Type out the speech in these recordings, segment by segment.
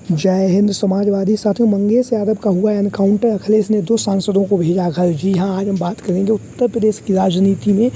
जय हिंद। समाजवादी साथियों, मंगेश यादव का हुआ एनकाउंटर, अखिलेश ने 2 सांसदों को भेजा घर। जी हाँ, आज हम बात करेंगे उत्तर प्रदेश की राजनीति में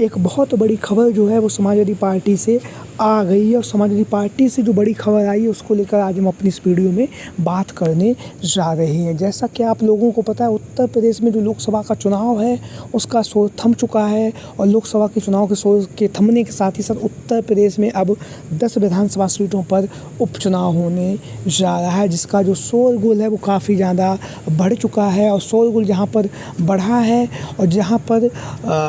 एक बहुत बड़ी खबर जो है वो समाजवादी पार्टी से आ गई है, और समाजवादी पार्टी से जो बड़ी खबर आई है उसको लेकर आज हम अपनी इस वीडियो में बात करने जा रहे हैं। जैसा कि आप लोगों को पता है, उत्तर प्रदेश में जो लोकसभा का चुनाव है उसका शोर थम चुका है, और लोकसभा के चुनाव के शोर के थमने के साथ ही साथ उत्तर प्रदेश में अब 10 विधानसभा सीटों पर उपचुनाव होने जा रहा है, जिसका जो शोरगुल है वो काफ़ी ज़्यादा बढ़ चुका है। और शोरगुल जहाँ पर बढ़ा है और जहाँ पर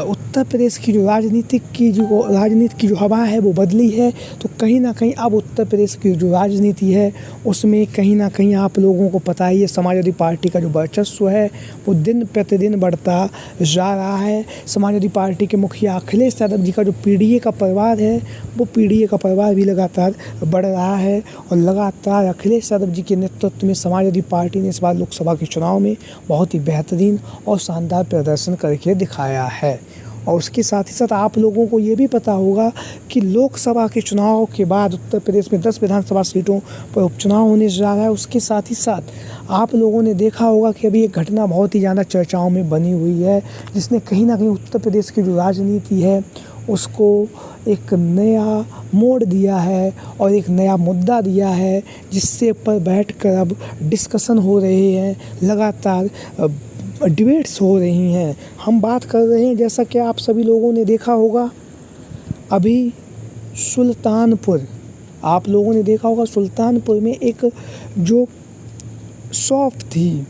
उत्तर प्रदेश की जो राजनीति की जो हवा है वो बदली है, तो कहीं ना कहीं अब उत्तर प्रदेश की जो राजनीति है उसमें कहीं ना कहीं आप लोगों को पता ही है, समाजवादी पार्टी का जो वर्चस्व है वो दिन प्रतिदिन बढ़ता जा रहा है। समाजवादी पार्टी के मुखिया अखिलेश यादव जी का जो पीडीए का परिवार है वो पीडीए का परिवार भी लगातार बढ़ रहा है, और लगातार अखिलेश यादव जी के नेतृत्व में समाजवादी पार्टी ने इस बार लोकसभा के चुनाव में बहुत ही बेहतरीन और शानदार प्रदर्शन करके दिखाया है। और उसके साथ ही साथ आप लोगों को ये भी पता होगा कि लोकसभा के चुनाव के बाद उत्तर प्रदेश में 10 विधानसभा सीटों पर उपचुनाव होने जा रहा है। उसके साथ ही साथ आप लोगों ने देखा होगा कि अभी एक घटना बहुत ही ज़्यादा चर्चाओं में बनी हुई है, जिसने कहीं ना कहीं उत्तर प्रदेश की जो राजनीति है उसको एक नया मोड़ दिया है और एक नया मुद्दा दिया है, जिससे पर बैठकर अब डिस्कशन हो रहे हैं, लगातार डिबेट्स हो रही हैं। हम बात कर रहे हैं, जैसा कि आप सभी लोगों ने देखा होगा, अभी सुल्तानपुर, आप लोगों ने देखा होगा सुल्तानपुर में एक जो शॉप थी,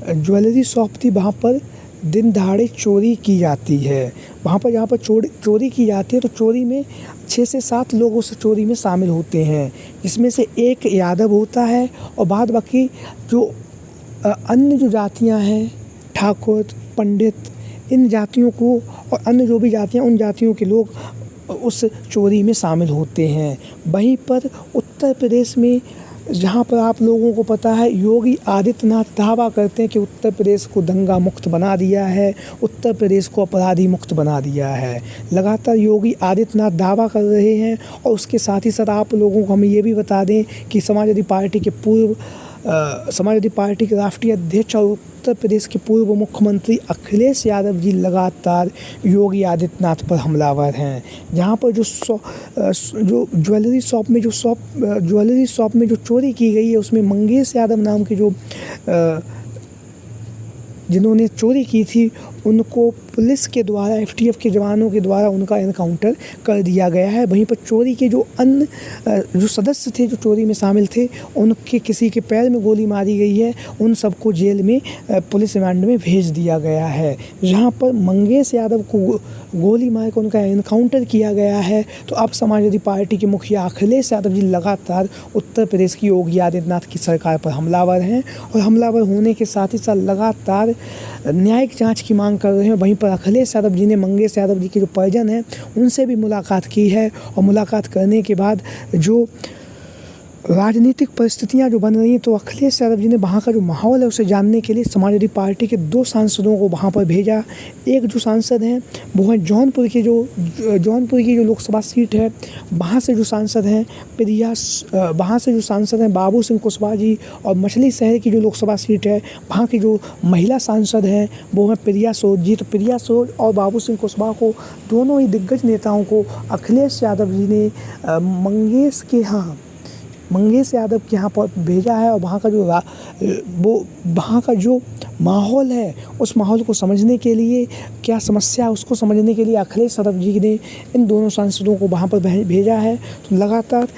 ज्वेलरी शॉप थी, वहाँ पर दिन दहाड़े चोरी की जाती है। वहाँ पर जहाँ पर चोरी की जाती है तो चोरी में 6 से 7 लोग उस चोरी में शामिल होते हैं, जिसमें से एक यादव होता है, और बाद बाकी जो अन्य जो जातियाँ हैं, ठाकुर, पंडित, इन जातियों को और अन्य जो भी जातियाँ, उन जातियों के लोग उस चोरी में शामिल होते हैं। वहीं पर उत्तर प्रदेश में, जहाँ पर आप लोगों को पता है, योगी आदित्यनाथ दावा करते हैं कि उत्तर प्रदेश को दंगा मुक्त बना दिया है, उत्तर प्रदेश को अपराधी मुक्त बना दिया है। लगातार योगी आदित्यनाथ दावा कर रहे हैं। और उसके साथ ही साथ आप लोगों को हम ये भी बता दें कि समाजवादी पार्टी के राष्ट्रीय अध्यक्ष और उत्तर प्रदेश के पूर्व मुख्यमंत्री अखिलेश यादव जी लगातार योगी आदित्यनाथ पर हमलावर हैं। जहां पर जो ज्वेलरी शॉप में जो चोरी की गई है, उसमें मंगेश यादव नाम के जो जिन्होंने चोरी की थी उनको पुलिस के द्वारा, एफटीएफ के जवानों के द्वारा उनका एनकाउंटर कर दिया गया है। वहीं पर चोरी के जो अन्य जो सदस्य थे जो चोरी में शामिल थे, उनके किसी के पैर में गोली मारी गई है, उन सबको जेल में पुलिस रिमांड में भेज दिया गया है। जहां पर मंगेश यादव को गोली मार कर उनका एनकाउंटर किया गया है, तो अब समाजवादी पार्टी के मुखिया अखिलेश यादव जी लगातार उत्तर प्रदेश की योगी आदित्यनाथ की सरकार पर हमलावर हैं, और हमलावर होने के साथ ही साथ लगातार न्यायिक जाँच की मांग कर रहे हैं। वहीं पर अखिलेश यादव जी ने मंगेश यादव जी के जो परिजन हैं उनसे भी मुलाकात की है, और मुलाकात करने के बाद जो राजनीतिक परिस्थितियां जो बन रही हैं, तो अखिलेश यादव जी ने वहाँ का जो माहौल है उसे जानने के लिए समाजवादी पार्टी के 2 सांसदों को वहाँ पर भेजा। एक जो सांसद हैं वो है जौनपुर की जो लोकसभा सीट है, वहाँ से जो सांसद हैं वहाँ से जो सांसद हैं बाबू सिंह कुशवाहा जी, और मछली शहर की जो लोकसभा सीट है वहाँ की जो महिला सांसद हैं वो हैं प्रिया सूद जी। तो प्रिया सूद और बाबू सिंह कुशवाहा को, दोनों ही दिग्गज नेताओं को अखिलेश यादव जी ने मंगेश यादव के यहाँ पर भेजा है, और वहाँ का जो माहौल है उस माहौल को समझने के लिए, क्या समस्या है उसको समझने के लिए अखिलेश यादव जी ने इन दोनों सांसदों को वहाँ पर भेजा है। तो लगातार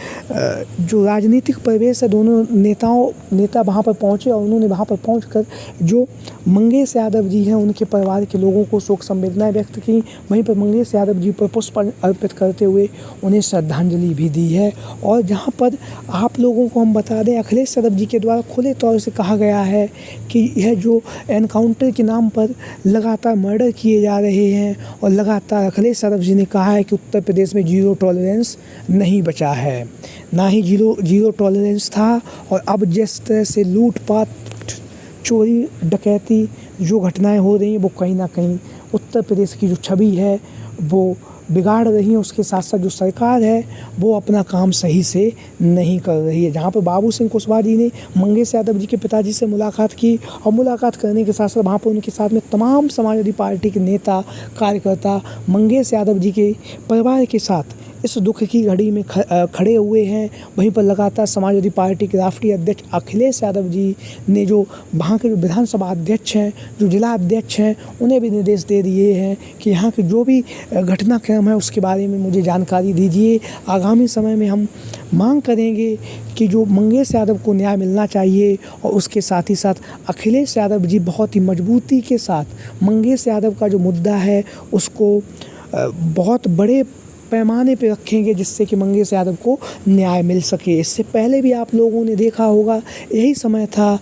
जो राजनीतिक परिवेश है, दोनों नेता वहाँ पर पहुँचे, और उन्होंने वहाँ पर पहुँचकर जो मंगेश यादव जी हैं उनके परिवार के लोगों को शोक संवेदनाएं व्यक्त की। वहीं पर मंगेश यादव जी पर पुष्प अर्पित करते हुए उन्हें श्रद्धांजलि भी दी है। और जहाँ पर आप लोगों को हम बता दें, अखिलेश यादव जी के द्वारा खुले तौर से कहा गया है कि यह जो एनकाउंटर के नाम पर लगातार मर्डर किए जा रहे हैं, और लगातार अखिलेश यादव जी ने कहा है कि उत्तर प्रदेश में जीरो टॉलरेंस नहीं बचा है, ना ही जीरो टॉलरेंस था। और अब जिस तरह से लूटपाट, चोरी, डकैती जो घटनाएं हो रही हैं, वो कहीं ना कहीं उत्तर प्रदेश की जो छवि है वो बिगाड़ रही हैं, उसके साथ साथ जो सरकार है वो अपना काम सही से नहीं कर रही है। जहाँ पर बाबू सिंह कुशवाहा जी ने मंगेश यादव जी के पिताजी से मुलाकात की और मुलाकात करने के साथ साथ वहाँ पर उनके साथ में तमाम समाजवादी पार्टी के नेता कार्यकर्ता मंगेश यादव जी के परिवार के साथ इस दुख की घड़ी में खड़े हुए हैं। वहीं पर लगातार समाजवादी पार्टी के राष्ट्रीय अध्यक्ष अखिलेश यादव जी ने जो वहाँ के जो विधानसभा अध्यक्ष हैं, जो जिला अध्यक्ष हैं, उन्हें भी निर्देश दे दिए हैं कि यहाँ की जो भी घटनाक्रम है उसके बारे में मुझे जानकारी दीजिए। आगामी समय में हम मांग करेंगे कि जो मंगेश यादव को न्याय मिलना चाहिए और उसके साथ ही साथ अखिलेश यादव जी बहुत ही मजबूती के साथ मंगेश यादव का जो मुद्दा है उसको बहुत बड़े पैमाने पे रखेंगे जिससे कि मंगेश यादव को न्याय मिल सके। इससे पहले भी आप लोगों ने देखा होगा, यही समय था,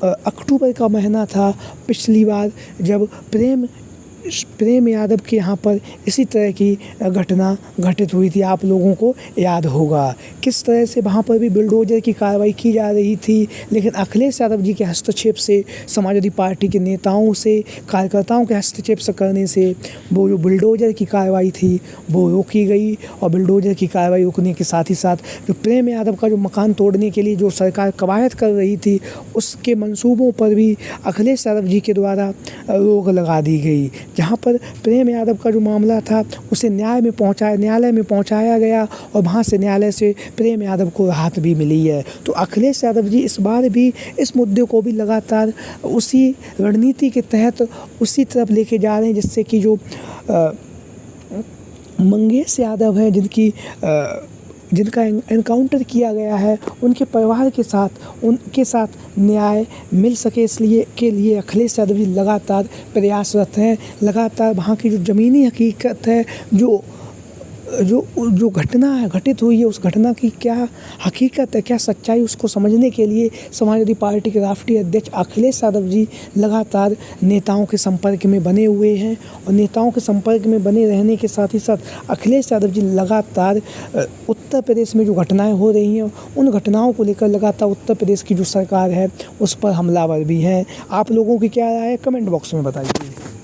अक्टूबर का महीना था पिछली बार, जब प्रेम यादव के यहाँ पर इसी तरह की घटना घटित हुई थी। आप लोगों को याद होगा किस तरह से वहाँ पर भी बुलडोजर की कार्रवाई की जा रही थी, लेकिन अखिलेश यादव जी के हस्तक्षेप से, समाजवादी पार्टी के नेताओं से, कार्यकर्ताओं के हस्तक्षेप से करने से वो जो बुलडोजर की कार्रवाई थी वो रोकी गई। और बुलडोजर की कार्रवाई रोकने के साथ ही साथ जो प्रेम यादव का जो मकान तोड़ने के लिए जो सरकार कवायद कर रही थी उसके मंसूबों पर भी अखिलेश यादव जी के द्वारा रोक लगा दी गई। जहाँ पर प्रेम यादव का जो मामला था उसे न्यायालय में पहुँचाया गया और वहाँ से न्यायालय से प्रेम यादव को राहत भी मिली है। तो अखिलेश यादव जी इस बार भी इस मुद्दे को भी लगातार उसी रणनीति के तहत उसी तरफ लेके जा रहे हैं जिससे कि जो मंगेश यादव हैं जिनका एनकाउंटर किया गया है उनके परिवार के साथ न्याय मिल सके, इसलिए के लिए अखिलेश यादव जी लगातार प्रयासरत हैं। लगातार वहाँ की जो ज़मीनी हकीकत है, जो घटना है घटित हुई है, उस घटना की क्या हकीकत है, क्या सच्चाई, उसको समझने के लिए समाजवादी पार्टी के राष्ट्रीय अध्यक्ष अखिलेश यादव जी लगातार नेताओं के संपर्क में बने हुए हैं। और नेताओं के संपर्क में बने रहने के साथ ही साथ अखिलेश यादव जी लगातार उत्तर प्रदेश में जो घटनाएं हो रही हैं उन घटनाओं को लेकर लगातार उत्तर प्रदेश की जो सरकार है उस पर हमलावर भी हैं। आप लोगों की क्या राय है, कमेंट बॉक्स में बताइए।